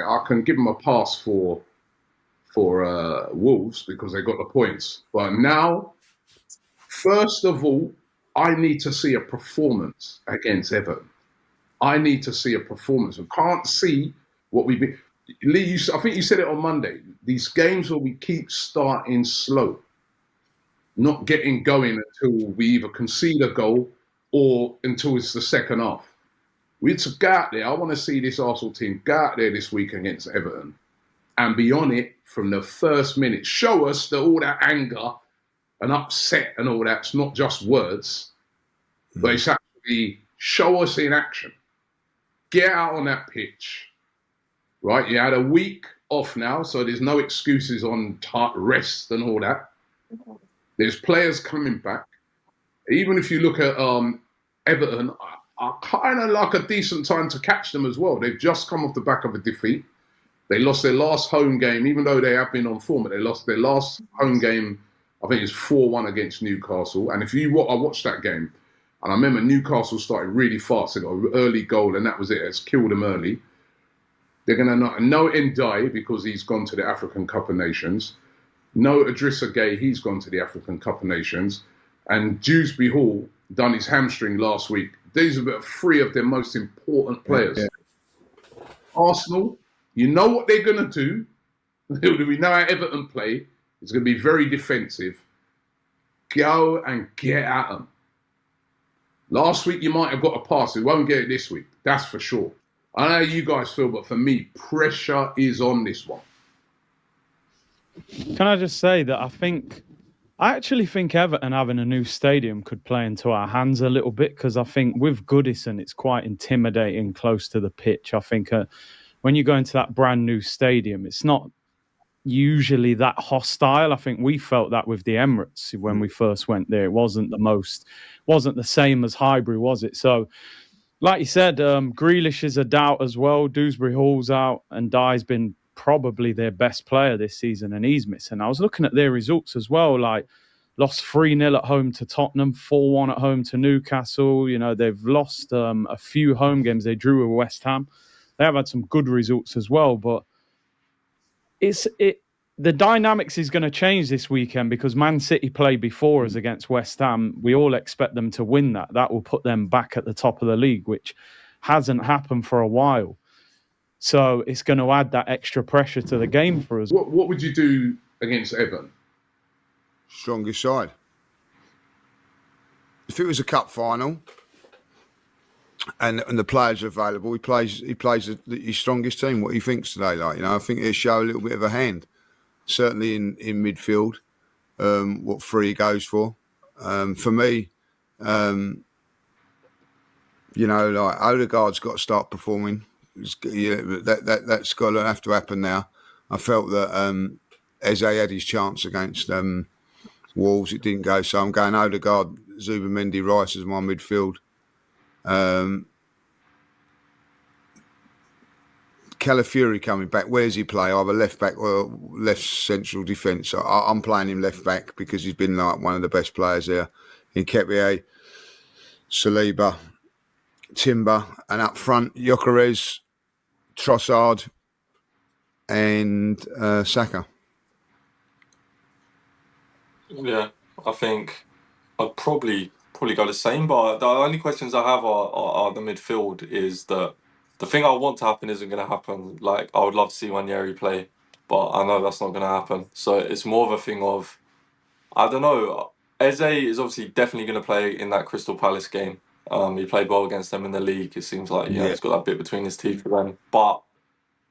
I can give them a pass for Wolves because they got the points. But now, first of all, I need to see a performance against Everton. I need to see a performance. I can't see what we've been. Lee, I think you said it on Monday. These games where we keep starting slow, not getting going until we either concede a goal or until it's the second half. We need to go out there. I want to see this Arsenal team go out there this week against Everton and be on it from the first minute. Show us that all that anger and upset and all that's not just words, but it's actually show us in action. Get out on that pitch, right? You had a week off now, so there's no excuses on rest and all that. There's players coming back. Even if you look at Everton, are kind of like a decent time to catch them as well. They've just come off the back of a defeat. They lost their last home game, even though they have been on form, but they lost their last home game, I think it's 4-1 against Newcastle. And I watched that game, and I remember Newcastle started really fast. They got an early goal, and that was it. It's killed them early. They're going to know Ndiaye because he's gone to the African Cup of Nations. No Idrissa Gueye, he's gone to the African Cup of Nations. And Dewsbury Hall done his hamstring last week. These are three of their most important players. Yeah. Arsenal, you know what they're going to do. We know how Everton play. It's going to be very defensive. Go and get at them. Last week you might have got a pass. We won't get it this week. That's for sure. I know how you guys feel, but for me, pressure is on this one. Can I just say that I actually think Everton having a new stadium could play into our hands a little bit, because I think with Goodison, it's quite intimidating close to the pitch. I think when you go into that brand new stadium, it's not usually that hostile. I think we felt that with the Emirates when we first went there. It wasn't the same as Highbury, was it? So, like you said, Grealish is a doubt as well. Dewsbury Hall's out, and Dye's been probably their best player this season, and he's missing. I was looking at their results as well, like lost 3-0 at home to Tottenham, 4-1 at home to Newcastle. You know, they've lost a few home games. They drew with West Ham. They have had some good results as well, but the dynamics is going to change this weekend because Man City played before us against West Ham. We all expect them to win that. That will put them back at the top of the league, which hasn't happened for a while. So it's going to add that extra pressure to the game for us. What would you do against Everton? Strongest side. If it was a cup final and the players are available, he plays his strongest team, what he thinks today. I think he'll show a little bit of a hand, certainly in midfield, what three he goes for. For me, Odegaard's got to start performing. That's got to have to happen now. I felt that Eze had his chance against Wolves. It didn't go, so I'm going Odegaard, Zubimendi, Rice as my midfield. Calafiori coming back. Where's he play? Either left back or left central defence. So I'm playing him left back because he's been like one of the best players there. In Nketiah, Saliba, Timber, and up front, Gyökeres, Trossard, and Saka. Yeah, I think I'd probably go the same, but the only questions I have are the midfield. Is that the thing I want to happen isn't going to happen. Like, I would love to see Wanyeri play, but I know that's not going to happen. So it's more of a thing of, I don't know. Eze is obviously definitely going to play in that Crystal Palace game. He played well against them in the league. It seems like he's got that bit between his teeth for them. But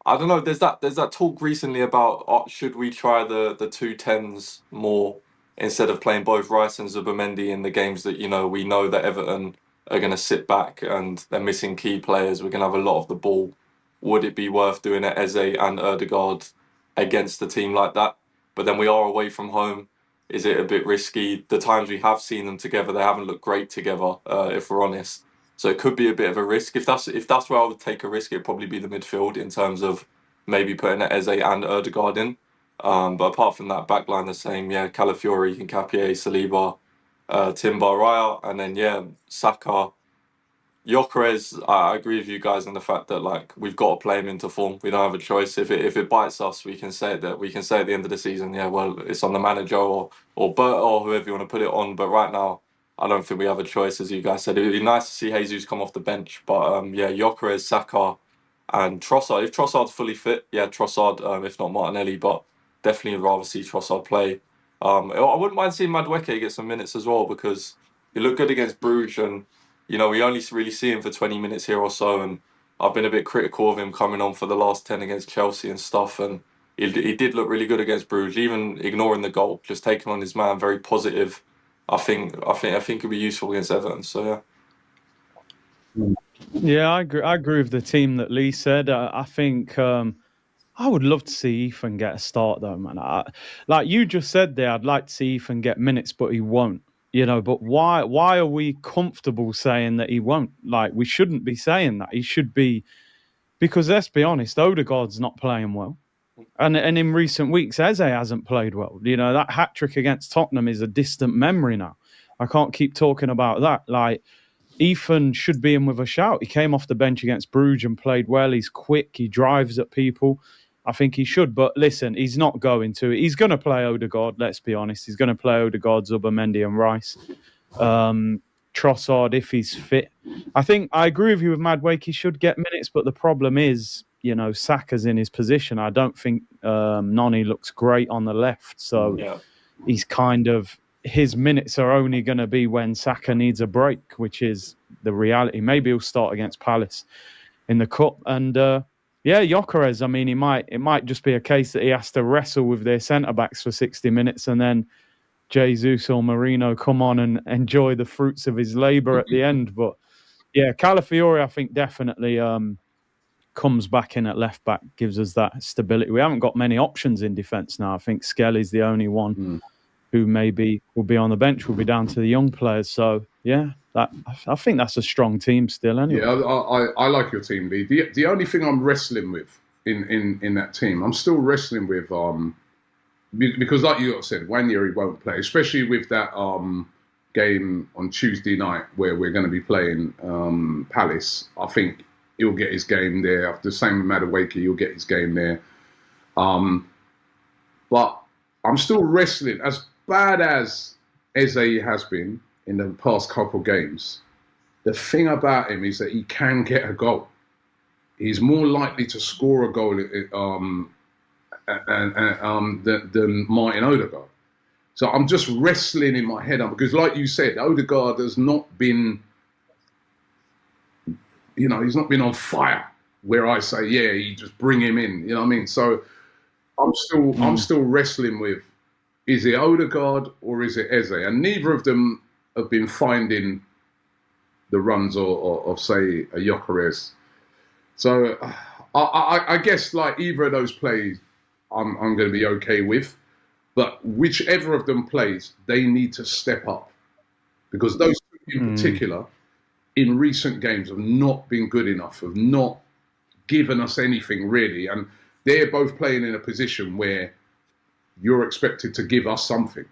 I don't know. There's that talk recently about should we try the 2 10s more instead of playing both Rice and Zubimendi in the games that we know that Everton are going to sit back and they're missing key players. We're going to have a lot of the ball. Would it be worth doing it Eze and Odegaard against a team like that? But then we are away from home. Is it a bit risky? The times we have seen them together, they haven't looked great together, if we're honest. So it could be a bit of a risk. If that's where I would take a risk, it'd probably be the midfield in terms of maybe putting Eze and Odegaard in. But apart from that, backline the same. Yeah, Calafiori, Nketiah, Saliba, Timber, Raya, and then Saka, Gyökeres, I agree with you guys on the fact that like we've got to play him into form. We don't have a choice. If it bites us, we can say that we can say at the end of the season, yeah, well, it's on the manager or Bert or whoever you want to put it on. But right now, I don't think we have a choice, as you guys said. It would be nice to see Jesus come off the bench, but yeah, Gyökeres, Saka, and Trossard. If Trossard's fully fit, yeah, Trossard. If not Martinelli, but definitely would rather see Trossard play. I wouldn't mind seeing Madueke get some minutes as well because he looked good against Bruges and. You know, we only really see him for 20 minutes here or so, and I've been a bit critical of him coming on for the last 10 against Chelsea and stuff, and he did look really good against Bruges, even ignoring the goal, just taking on his man, very positive. I think it'll be useful against Everton. So yeah. Yeah, I agree. I agree with the team that Lee said. I think I would love to see Ethan get a start though, man. Like you just said there, I'd like to see Ethan get minutes, but he won't. You know, but why are we comfortable saying that he won't? Like, we shouldn't be saying that. He should be, because let's be honest, Odegaard's not playing well. And in recent weeks, Eze hasn't played well. You know, that hat-trick against Tottenham is a distant memory now. I can't keep talking about that. Like, Ethan should be in with a shout. He came off the bench against Bruges and played well. He's quick. He drives at people. I think he should. But listen, he's not going to. He's going to play Odegaard, let's be honest. He's going to play Odegaard, Zubimendi and Rice. Trossard, if he's fit. I think I agree with you with Madueke. He should get minutes, but the problem is, you know, Saka's in his position. I don't think Noni looks great on the left. So he's kind of... his minutes are only going to be when Saka needs a break, which is the reality. Maybe he'll start against Palace in the cup. And yeah, Gyökeres, I mean, it might just be a case that he has to wrestle with their centre-backs for 60 minutes and then Jesus or Marino come on and enjoy the fruits of his labour at the end. But yeah, Calafiori, I think definitely comes back in at left-back, gives us that stability. We haven't got many options in defence now. I think Skelly's the only one who maybe will be on the bench, will be down to the young players. So, yeah, I think that's a strong team still anyway. Yeah, I like your team, Lee. The only thing I'm wrestling with in that team, I'm still wrestling with, because like you said, Wanyeri won't play, especially with that game on Tuesday night where we're going to be playing Palace. I think he'll get his game there. The same with Madueke, he'll get his game there. But I'm still wrestling. As bad as Eze has been in the past couple of games, the thing about him is that he can get a goal. He's more likely to score a goal than Martin Odegaard. So I'm just wrestling in my head because, like you said, Odegaard has not been, you know, he's not been on fire. Where I say, yeah, you just bring him in. You know what I mean? So I'm still wrestling with, is it Odegaard or is it Eze? And neither of them have been finding the runs of say, a Gyökeres. So I guess like either of those plays, I'm going to be okay with. But whichever of them plays, they need to step up. Because those two in particular, in recent games, have not been good enough, have not given us anything really. And they're both playing in a position where you're expected to give us something.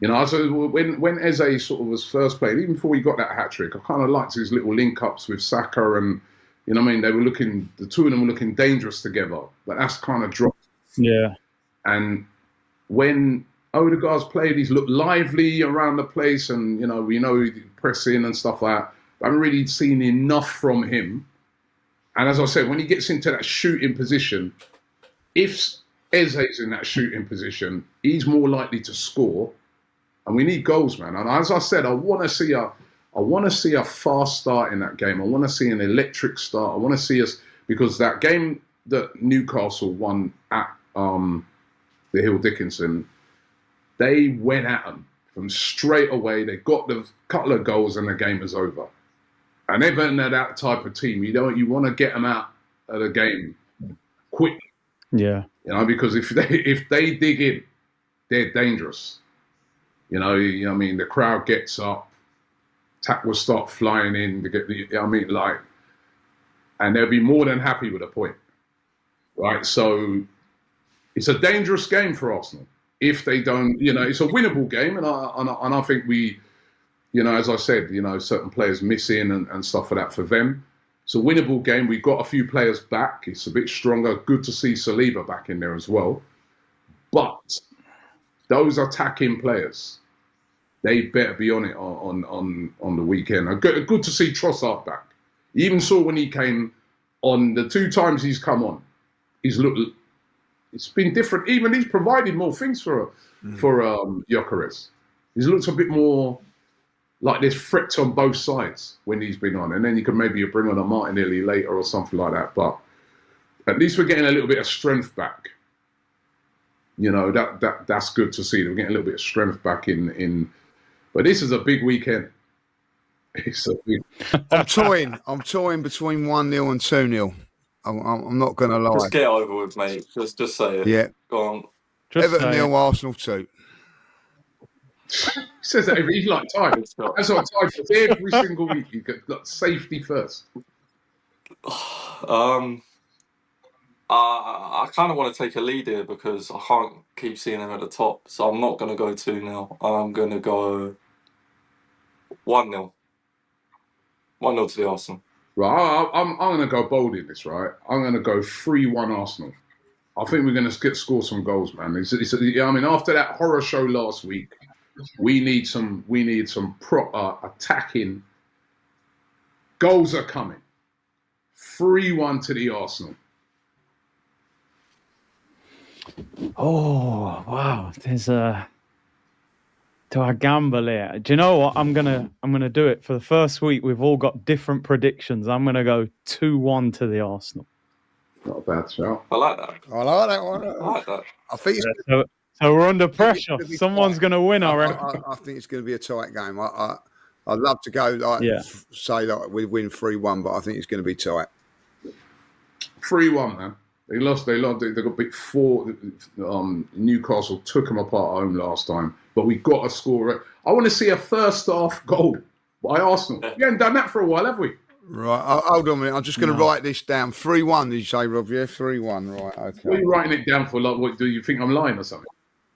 You know, so when Eze sort of was first playing, even before he got that hat-trick, I kind of liked his little link-ups with Saka and, you know what I mean, the two of them were looking dangerous together, but that's kind of dropped. Yeah. And when Odegaard's played, he's looked lively around the place and, you know, we know pressing and stuff like that. I haven't really seen enough from him. And as I said, when he gets into that shooting position, if Eze's in that shooting position, he's more likely to score. And we need goals, man. And as I said, I want to see a fast start in that game. I want to see an electric start. I want to see us, because that game that Newcastle won at the Hill Dickinson, they went at them from straight away. They got the couple of goals and the game was over. And Everton are that type of team. You want to get them out of the game quick. Yeah. You know, because if they dig in, they're dangerous. You know what I mean? The crowd gets up, tackles start flying in to get and they'll be more than happy with a point, right? So it's a dangerous game for Arsenal if they don't. You know, it's a winnable game, and I think we You know, as I said, you know, certain players missing and stuff like that for them. It's a winnable game. We've got a few players back. It's a bit stronger. Good to see Saliba back in there as well. But those attacking players, they better be on it on the weekend. Good to see Trossard back. You even saw when he came on, the 2 times he's come on, he's looked. It's been different. Even he's provided more things for Gyökeres. He's looked a bit more like there's threats on both sides when he's been on, and then you can maybe bring on a Martinelli later or something like that. But at least we're getting a little bit of strength back. You know, that's good to see. We're getting a little bit of strength back in. But this is a big weekend. It's a big. I'm toying between 1-0 and 2-0. I'm not going to lie. Just get over with, mate. Just say it. Yeah. Go on. Everton 0, Arsenal 2. He says that he's like Ty. That's what Ty says every single week. You got safety first. I kind of want to take a lead here because I can't keep seeing him at the top. So I'm not going to go 2-0. I'm going to go 1-0. 1-0 to the Arsenal. Right, I'm going to go bold in this, right? I'm going to go 3-1 Arsenal. I think we're going to score some goals, man. I mean, after that horror show last week, we need some proper attacking. Goals are coming. 3-1 to the Arsenal. Oh wow! Do I gamble here? Do you know what? I'm gonna do it for the first week. We've all got different predictions. I'm gonna go 2-1 to the Arsenal. Not a bad shout. I like that. I like that one. I like that. I think it's so we're under pressure. Someone's going to win, I reckon. I think it's going to be a tight game. I'd love to go say we win 3-1, but I think it's going to be tight. 3-1, man. They lost. They got beat 4. Newcastle took them apart at home last time, but we got a score. I want to see a first half goal by Arsenal. We haven't done that for a while, have we? Right, hold on a minute. I'm just going to write this down. 3-1, did you say, Rob? Yeah, 3-1. Right, okay. What are you writing it down for? Like, what do you think I'm lying or something?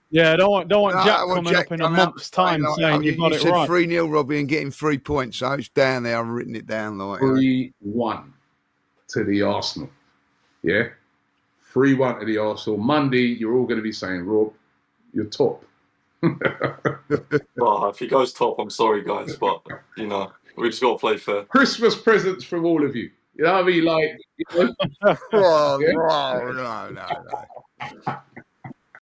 Yeah, don't want Jack coming up in a month's time saying you got it right. 3-0, Robbie, and getting 3 points. So it's down there. I've written it down. Like 3-1 to the Arsenal. Yeah? 3-1 to the Arsenal. Monday, you're all going to be saying, Rob, you're top. Well, if he goes top, I'm sorry, guys, but, you know, we just got to play fair. Christmas presents from all of you. You know what I mean? Like, you know? no.